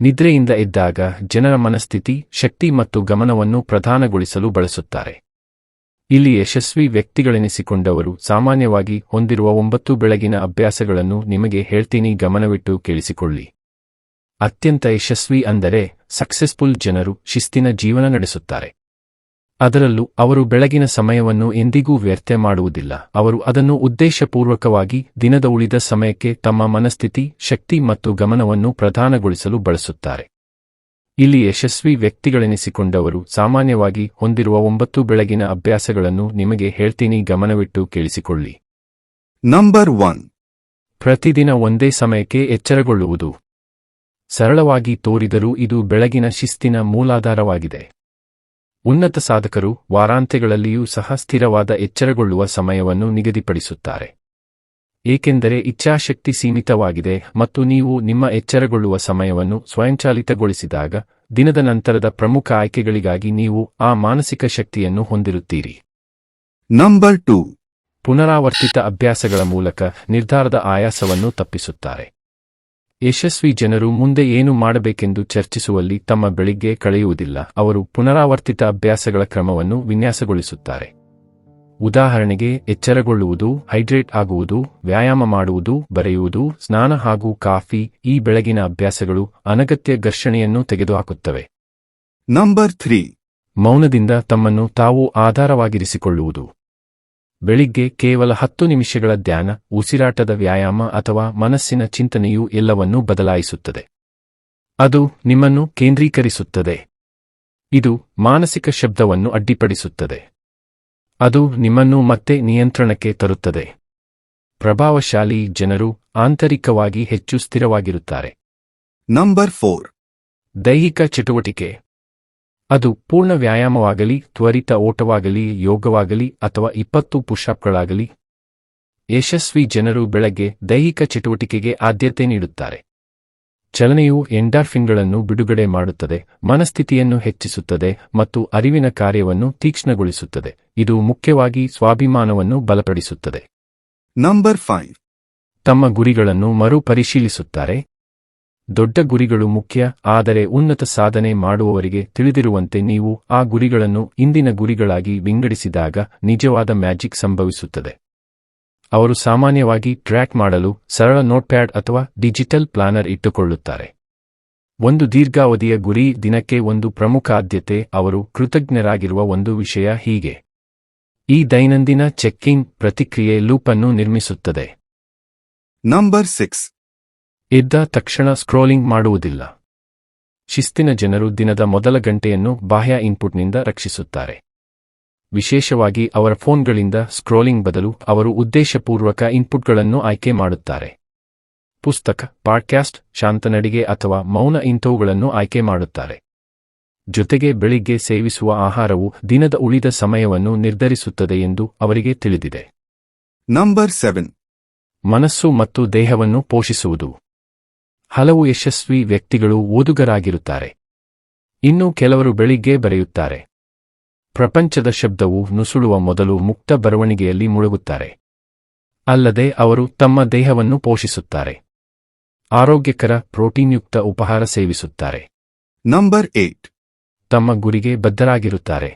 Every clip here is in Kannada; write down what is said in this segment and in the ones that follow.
ನಿದ್ರೆಯಿಂದ ಎದ್ದಾಗ ಜನರ ಮನಸ್ಥಿತಿ, ಶಕ್ತಿ ಮತ್ತು ಗಮನವನ್ನು ಪ್ರಧಾನಗೊಳಿಸಲು ಬಳಸುತ್ತಾರೆ. ಇಲ್ಲಿ ಯಶಸ್ವಿ ವ್ಯಕ್ತಿಗಳೆನಿಸಿಕೊಂಡವರು ಸಾಮಾನ್ಯವಾಗಿ ಹೊಂದಿರುವ 9 ಬೆಳಗಿನ ಅಭ್ಯಾಸಗಳನ್ನು ನಿಮಗೆ ಹೇಳ್ತೀನಿ, ಗಮನವಿಟ್ಟು ಕೇಳಿಸಿಕೊಳ್ಳಿ. ಅತ್ಯಂತ ಯಶಸ್ವಿ ಅಂದರೆ ಸಕ್ಸೆಸ್ಫುಲ್ ಜನರು ಶಿಸ್ತಿನ ಜೀವನ ನಡೆಸುತ್ತಾರೆ. ಅದರಲ್ಲೂ ಅವರು ಬೆಳಗಿನ ಸಮಯವನ್ನು ಎಂದಿಗೂ ವ್ಯರ್ಥ ಮಾಡುವುದಿಲ್ಲ. ಅವರು ಅದನ್ನು ಉದ್ದೇಶಪೂರ್ವಕವಾಗಿ ದಿನದ ಉಳಿದ ಸಮಯಕ್ಕೆ ತಮ್ಮ ಮನಸ್ಥಿತಿ, ಶಕ್ತಿ ಮತ್ತು ಗಮನವನ್ನು ಪ್ರಧಾನಗೊಳಿಸಲು ಬಳಸುತ್ತಾರೆ. ಇಲ್ಲಿ ಯಶಸ್ವಿ ವ್ಯಕ್ತಿಗಳೆನಿಸಿಕೊಂಡವರು ಸಾಮಾನ್ಯವಾಗಿ ಹೊಂದಿರುವ 9 ಬೆಳಗಿನ ಅಭ್ಯಾಸಗಳನ್ನು ನಿಮಗೆ ಹೇಳ್ತೀನಿ, ಗಮನವಿಟ್ಟು ಕೇಳಿಸಿಕೊಳ್ಳಿ. ನಂಬರ್ 1. ಪ್ರತಿದಿನ ಒಂದೇ ಸಮಯಕ್ಕೆ ಎಚ್ಚರಗೊಳ್ಳುವುದು. ಸರಳವಾಗಿ ತೋರಿದರೂ ಇದು ಬೆಳಗಿನ ಶಿಸ್ತಿನ ಮೂಲಾಧಾರವಾಗಿದೆ. ಉನ್ನತ ಸಾಧಕರು ವಾರಾಂತ್ಯಗಳಲ್ಲಿಯೂ ಸಹ ಸ್ಥಿರವಾದ ಎಚ್ಚರಗೊಳ್ಳುವ ಸಮಯವನ್ನು ನಿಗದಿಪಡಿಸುತ್ತಾರೆ. ಏಕೆಂದರೆ ಇಚ್ಛಾಶಕ್ತಿ ಸೀಮಿತವಾಗಿದೆ ಮತ್ತು ನೀವು ನಿಮ್ಮ ಎಚ್ಚರಗೊಳ್ಳುವ ಸಮಯವನ್ನು ಸ್ವಯಂಚಾಲಿತಗೊಳಿಸಿದಾಗ ದಿನದ ನಂತರದ ಪ್ರಮುಖ ಆಯ್ಕೆಗಳಿಗಾಗಿ ನೀವು ಆ ಮಾನಸಿಕ ಶಕ್ತಿಯನ್ನು ಹೊಂದಿರುತ್ತೀರಿ. ನಂಬರ್ 2. ಪುನರಾವರ್ತಿತ ಅಭ್ಯಾಸಗಳ ಮೂಲಕ ನಿರ್ಧಾರದ ಆಯಾಸವನ್ನು ತಪ್ಪಿಸುತ್ತಾರೆ. ಯಶಸ್ವಿ ಜನರು ಮುಂದೆ ಏನು ಮಾಡಬೇಕೆಂದು ಚರ್ಚಿಸುವಲ್ಲಿ ತಮ್ಮ ಬೆಳಿಗ್ಗೆ ಕಳೆಯುವುದಿಲ್ಲ. ಅವರು ಪುನರಾವರ್ತಿತ ಅಭ್ಯಾಸಗಳ ಕ್ರಮವನ್ನು ವಿನ್ಯಾಸಗೊಳಿಸುತ್ತಾರೆ. ಉದಾಹರಣೆಗೆ, ಎಚ್ಚರಗೊಳ್ಳುವುದು, ಹೈಡ್ರೇಟ್ ಆಗುವುದು, ವ್ಯಾಯಾಮ ಮಾಡುವುದು, ಬರೆಯುವುದು, ಸ್ನಾನ ಹಾಗೂ ಕಾಫಿ. ಈ ಬೆಳಗಿನ ಅಭ್ಯಾಸಗಳು ಅನಗತ್ಯ ಘರ್ಷಣೆಯನ್ನು ತೆಗೆದುಹಾಕುತ್ತವೆ. ನಂಬರ್ 3. ಮೌನದಿಂದ ತಮ್ಮನ್ನು ತಾವು ಆಧಾರವಾಗಿರಿಸಿಕೊಳ್ಳುವುದು. ಬೆಳಿಗ್ಗೆ ಕೇವಲ 10 ನಿಮಿಷಗಳ ಧ್ಯಾನ, ಉಸಿರಾಟದ ವ್ಯಾಯಾಮ ಅಥವಾ ಮನಸ್ಸಿನ ಚಿಂತನೆಯು ಎಲ್ಲವನ್ನೂ ಬದಲಾಯಿಸುತ್ತದೆ. ಅದು ನಿಮ್ಮನ್ನು ಕೇಂದ್ರೀಕರಿಸುತ್ತದೆ. ಇದು ಮಾನಸಿಕ ಶಬ್ದವನ್ನು ಅಡ್ಡಿಪಡಿಸುತ್ತದೆ. ಅದು ನಿಮ್ಮನ್ನು ಮತ್ತೆ ನಿಯಂತ್ರಣಕ್ಕೆ ತರುತ್ತದೆ. ಪ್ರಭಾವಶಾಲಿ ಜನರು ಆಂತರಿಕವಾಗಿ ಹೆಚ್ಚು ಸ್ಥಿರವಾಗಿರುತ್ತಾರೆ. ನಂಬರ್ 4. ದೈಹಿಕ ಚಟುವಟಿಕೆ. ಅದು ಪೂರ್ಣ ವ್ಯಾಯಾಮವಾಗಲಿ, ತ್ವರಿತ ಓಟವಾಗಲಿ, ಯೋಗವಾಗಲಿ ಅಥವಾ 20 ಪುಷ್ಅಪ್ಗಳಾಗಲಿ. ಯಶಸ್ವಿ ಜನರು ಬೆಳಗ್ಗೆ ದೈಹಿಕ ಚಟುವಟಿಕೆಗೆ ಆದ್ಯತೆ ನೀಡುತ್ತಾರೆ. ಚಲನೆಯು ಎಂಡಾರ್ಫಿನ್ಗಳನ್ನು ಬಿಡುಗಡೆ ಮಾಡುತ್ತದೆ, ಮನಸ್ಥಿತಿಯನ್ನು ಹೆಚ್ಚಿಸುತ್ತದೆ ಮತ್ತು ಅರಿವಿನ ಕಾರ್ಯವನ್ನು ತೀಕ್ಷ್ಣಗೊಳಿಸುತ್ತದೆ. ಇದು ಮುಖ್ಯವಾಗಿ ಸ್ವಾಭಿಮಾನವನ್ನು ಬಲಪಡಿಸುತ್ತದೆ. ನಂಬರ್ 5. ತಮ್ಮ ಗುರಿಗಳನ್ನು ಮರುಪರಿಶೀಲಿಸುತ್ತಾರೆ. ದೊಡ್ಡ ಗುರಿಗಳು ಮುಖ್ಯ, ಆದರೆ ಉನ್ನತ ಸಾಧನೆ ಮಾಡುವವರಿಗೆ ತಿಳಿದಿರುವಂತೆ ನೀವು ಆ ಗುರಿಗಳನ್ನು ಇಂದಿನ ಗುರಿಗಳಾಗಿ ವಿಂಗಡಿಸಿದಾಗ ನಿಜವಾದ ಮ್ಯಾಜಿಕ್ ಸಂಭವಿಸುತ್ತದೆ. ಅವರು ಸಾಮಾನ್ಯವಾಗಿ ಟ್ರ್ಯಾಕ್ ಮಾಡಲು ಸರಳ ನೋಟ್ಪ್ಯಾಡ್ ಅಥವಾ ಡಿಜಿಟಲ್ ಪ್ಲಾನರ್ ಇಟ್ಟುಕೊಳ್ಳುತ್ತಾರೆ. ಒಂದು ದೀರ್ಘಾವಧಿಯ ಗುರಿ, ದಿನಕ್ಕೆ ಒಂದು ಪ್ರಮುಖ ಆದ್ಯತೆ, ಅವರು ಕೃತಜ್ಞರಾಗಿರುವ ಒಂದು ವಿಷಯ, ಹೀಗೆ. ಈ ದೈನಂದಿನ ಚೆಕ್-ಇನ್ ಪ್ರತಿಕ್ರಿಯೆ ಲೂಪ್ ಅನ್ನು ನಿರ್ಮಿಸುತ್ತದೆ. ನಂಬರ್ 6. ಎದ್ದ ತಕ್ಷಣ ಸ್ಕ್ರೋಲಿಂಗ್ ಮಾಡುವುದಿಲ್ಲ. ಶಿಸ್ತಿನ ಜನರು ದಿನದ ಮೊದಲ ಗಂಟೆಯನ್ನು ಬಾಹ್ಯ ಇನ್ಪುಟ್ನಿಂದ ರಕ್ಷಿಸುತ್ತಾರೆ. ವಿಶೇಷವಾಗಿ ಅವರ ಫೋನ್ಗಳಿಂದ ಸ್ಕ್ರೋಲಿಂಗ್ ಬದಲು ಅವರು ಉದ್ದೇಶಪೂರ್ವಕ ಇನ್ಪುಟ್ಗಳನ್ನು ಆಯ್ಕೆ ಮಾಡುತ್ತಾರೆ. ಪುಸ್ತಕ, ಪಾಡ್ಕ್ಯಾಸ್ಟ್, ಶಾಂತನಡಿಗೆ ಅಥವಾ ಮೌನ ಇಂಥವುಗಳನ್ನು ಆಯ್ಕೆ ಮಾಡುತ್ತಾರೆ. ಜೊತೆಗೆ ಬೆಳಿಗ್ಗೆ ಸೇವಿಸುವ ಆಹಾರವು ದಿನದ ಉಳಿದ ಸಮಯವನ್ನು ನಿರ್ಧರಿಸುತ್ತದೆ ಎಂದು ಅವರಿಗೆ ತಿಳಿದಿದೆ. ನಂಬರ್ 7. ಮನಸ್ಸು ಮತ್ತು ದೇಹವನ್ನು ಪೋಷಿಸುವುದು. ಹಲವು ಯಶಸ್ವಿ ವ್ಯಕ್ತಿಗಳು ಓದುಗರಾಗಿರುತ್ತಾರೆ. ಇನ್ನು ಕೆಲವರು ಬೆಳಿಗ್ಗೆ ಬರೆಯುತ್ತಾರೆ. ಪ್ರಪಂಚದ ಶಬ್ದವು ನುಸುಳುವ ಮೊದಲು ಮುಕ್ತ ಬರವಣಿಗೆಯಲ್ಲಿ ಮುಳುಗುತ್ತಾರೆ. ಅಲ್ಲದೆ ಅವರು ತಮ್ಮ ದೇಹವನ್ನು ಪೋಷಿಸುತ್ತಾರೆ. ಆರೋಗ್ಯಕರ ಪ್ರೋಟೀನ್ಯುಕ್ತ ಉಪಹಾರ ಸೇವಿಸುತ್ತಾರೆ. ನಂಬರ್ 8. ತಮ್ಮ ಗುರಿಗೆ ಬದ್ಧರಾಗಿರುತ್ತಾರೆ.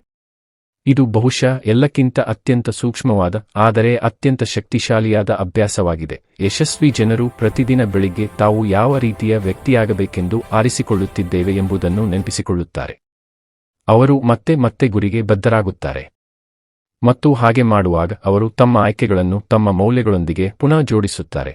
ಇದು ಬಹುಶಃ ಎಲ್ಲಕ್ಕಿಂತ ಅತ್ಯಂತ ಸೂಕ್ಷ್ಮವಾದ ಆದರೆ ಅತ್ಯಂತ ಶಕ್ತಿಶಾಲಿಯಾದ ಅಭ್ಯಾಸವಾಗಿದೆ. ಯಶಸ್ವಿ ಜನರು ಪ್ರತಿದಿನ ಬೆಳಿಗ್ಗೆ ತಾವು ಯಾವ ರೀತಿಯ ವ್ಯಕ್ತಿಯಾಗಬೇಕೆಂದು ಆರಿಸಿಕೊಳ್ಳುತ್ತಿದ್ದೇವೆ ಎಂಬುದನ್ನು ನೆನಪಿಸಿಕೊಳ್ಳುತ್ತಾರೆ. ಅವರು ಮತ್ತೆ ಮತ್ತೆ ಗುರಿಗೆ ಬದ್ಧರಾಗುತ್ತಾರೆ. ಮತ್ತು ಹಾಗೆ ಮಾಡುವಾಗ ಅವರು ತಮ್ಮ ಆಯ್ಕೆಗಳನ್ನು ತಮ್ಮ ಮೌಲ್ಯಗಳೊಂದಿಗೆ ಪುನಃ ಜೋಡಿಸುತ್ತಾರೆ.